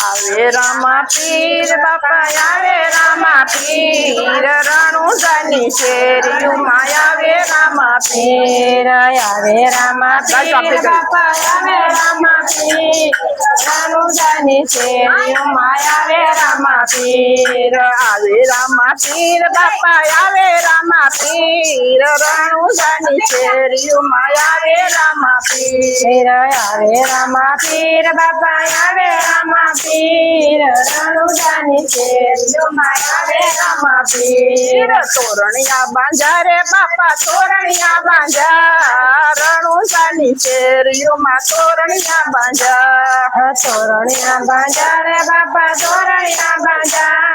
આવે રામા પીર બાપા આવે રામા પીર રણુજાની શેરીઓમાં આવે રામા પીર આવે રામા પીર બાપા આવે રામા પીર રણુજાની શેરીઓમાં આવે રામા પીર આવે રામા પીર બાપા આવે રામા પીર રણુજાની શેરીઓમાં આવે રામા પીર આવે રામા પીર બાપા આવે રામા પીર રણુજાની શેરીઓમાં આવે રામા પીર તોરણિયા બાંધા રે બાપા તોરણિયા બાંધા રણુજાની શેરીઓમાં તોરણિયા બાંધા તોરણિયા બાંધા રે બાપા તોરણિયા બાંધા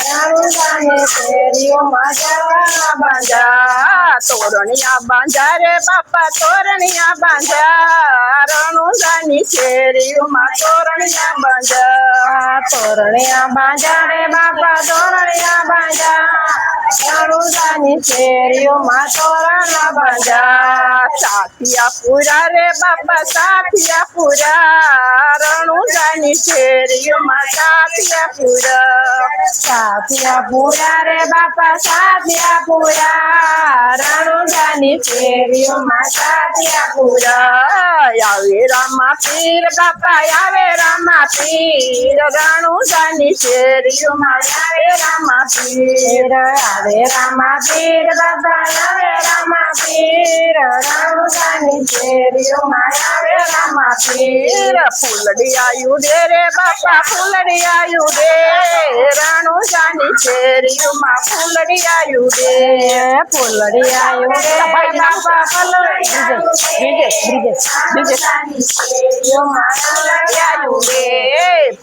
રણુજાની શેરીઓમાં જવા બાંધા તોરણિયા બાંધા રે બાપા તોરણિયા બાંધા રણુજાની શેરીઓમાં તોરણિયા બાંધા તોરણિયા બાંધા રે બાપા તોરણિયા બાંધા રણુજાની શેરીઓમાં તોરણ બાંધા સાથિયા પૂરા રે બાપા સાથિયા પૂરા રણુજાની શેરીઓમાં સાથિયા પૂરા સાથિયા પૂરા રે બાપા સાથિયા પૂરા રણુજાની શેરીઓમાં સાથિયા પૂરા આવે રામા પીર બાપા આવે રામા પીર રણુજાની શેરીઓમાં આવે રામા પીર આવે રામા પીર બાપા આવે રામા પીર રણુજાની શેરીઓમાં આવે રામા પીર ફૂલડી આયુ રે રે બાપા ફૂલડી આયુ રે રણુજાની શેરીઓમાં ફૂલડી આયુ રે ફૂલડી આયુ રે બાપા ફૂલડી આયુ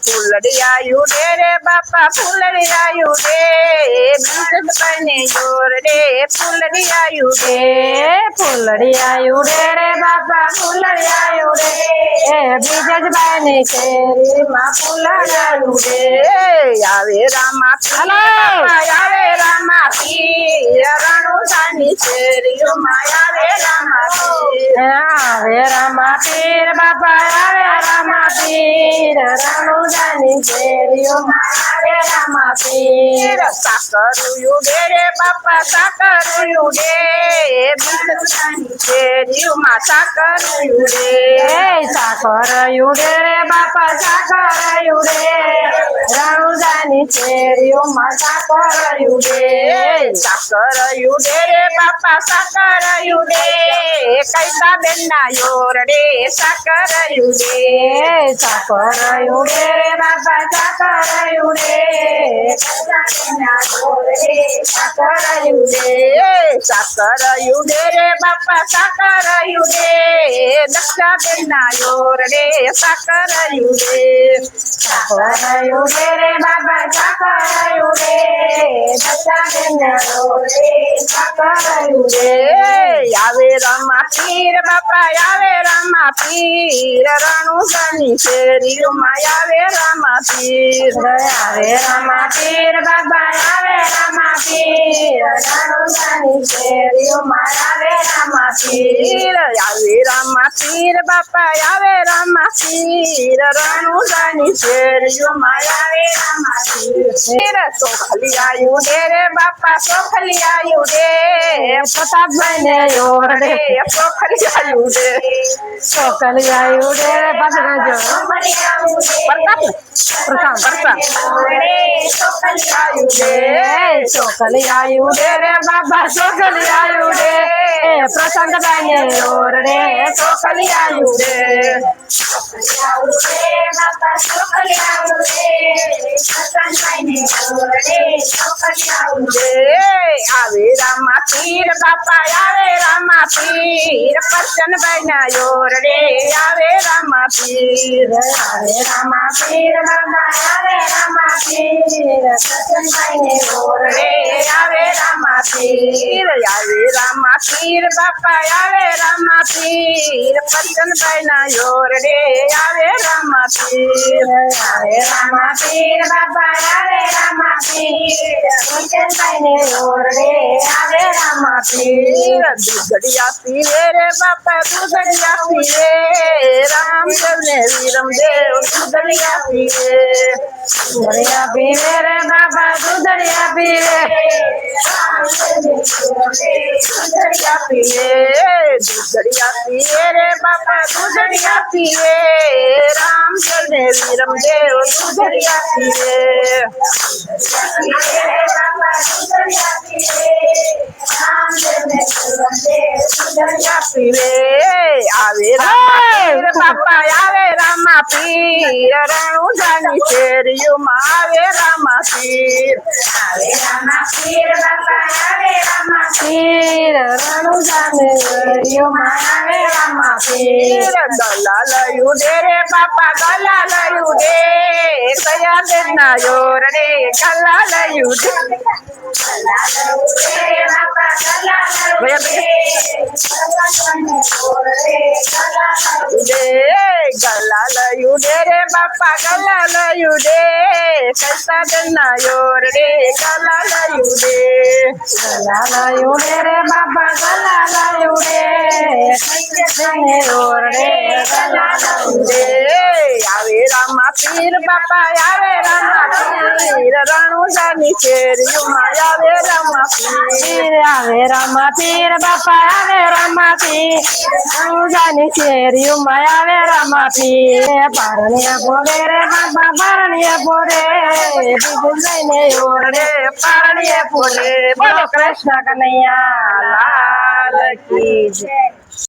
ફૂલડી આયુ રે બાપા ફૂલડી આયુ રે બીજ બને જોર રે ફૂલડી આયુ રે ફૂલડી આયુ રે બાપા ફૂલડી આયુ રે બીજ બને શેરીમાં ફૂલડી આયુ રે આવે રામા પીર આવે રામા પીર રણુજાની શેરીઓમાં આવે રામા પીર આવે રામા પીર બાપા આવે રામા પીર રણુજાની શેરીઓમાં આવે રામા પીર સાકરુયું રે બાપા સાકરુયું રે બીજની શેરીઓમાં સાકરુયું રે સાકરુયું રે બાપા સાકરુયું રે રણુજાની શેરીઓમાં સાકરુયું રે સાકરુયું રે બાપા સાકરુયું રે કૈસા બેન ના યોર રે સાકરુયું રે સાકરુયું રે બાપા સાકરુયું રે કૈસા બેન ના યોર રે સાકરુયું રે સાકરુયું રે બાપા સાકરુયું રે દક્ષા બેન ના યોર રે સાકરુયું રે સાકરુયું રે બાબા સાકરુયું રે દક્ષા બેન ના યોર રે સાકરુયું રે આવે રામા પીર બાપા આવે રામા પીર રણુજાની શેરીઓમાં આવે રામા પીર આવે રામા પીર બાપા આવે રામા પીર રણુજાની શેરીઓમાં આવે રામા પીર આવે રામા પીર બાપા આવે રામા પીર રણુજાની શેરીઓમાં આવે રામા પીર સોખલી આયુ રે બાપા સોખલી આયુ રે પ્રતાપ બને યોર રે સોખલી આયુ રે સોખલી આયુ રે ભગરાજો પ્રતાપ પ્રતાપ સોખલી આયુ રે સોખલી આયુ રે બાબા સોખલી આયુ રે પ્રસંગ બને યોર રે સોખલી આયુ રે બાબા સોખલી આયુ રે પ્રસંગ બને યોર રે સોખલી આયુ રે આવે રામા પીર બાપા આવે રામા પીર પસંદ બને યોર રે આવે રામા પીર આવે રામા પીર બાબા આવે રામા પીર પસંદ બને યોર રે આવે રામા પીર આવે રામા પીર બાપા આવે રામા પીર પસંદ બને યોર રે આવે રામા પીર આવે રામા પીર બાપા આવે રામા પીર પસંદ બને યોર રે આવે રામા પીર દૂધડિયા પીવે રે બાપા દૂધડિયા પીવે રામદેવ ને વીરમદેવ દૂધડિયા પીવે દુધડિયા પીવે રે બાપા દુધડિયા પીવે દૂધડિયા પીવે રે બાપા દૂધડિયા પીવે રામદેવ ને વીરમદેવ દૂધડિયા પીવે દૂધડિયા પીવે આવે રામા બાપા આવે રામા પીર રણુજાની શેરીઓમાં આવે રામા પીર આવે રામા પીર બાપા આવે રામા પીર રણુજાને વેરીઓમાં આવે રામા પીર ગલાલયું દે રે બાપા ગલાલયું દે કયા બેના યોરડે ગલાલયું દે ગલાલયું દે રે બાપા ગલાલયું દે કૈસા બેના યોરડે ગલાલયું દે ગલાલયું દે રે બાપા ગલાલયું દે કૈસેને ઓરડે ગલાલયું દે આવે રામા પીર બાપા આવે રામા પીર રણુજાની શેરીઓમાં આવે રામા પીર આવે રામા પીર બાપા આવે રામા પીર રણુજાની શેરીઓમાં આવે રામા પીર પારણિયા બોલે રે બાપા પારણિયા બોલે બીજું લઈને ઓરડે પારણીએ ફોડે બોલો કૃષ્ણ કનૈયા લાલ કી જય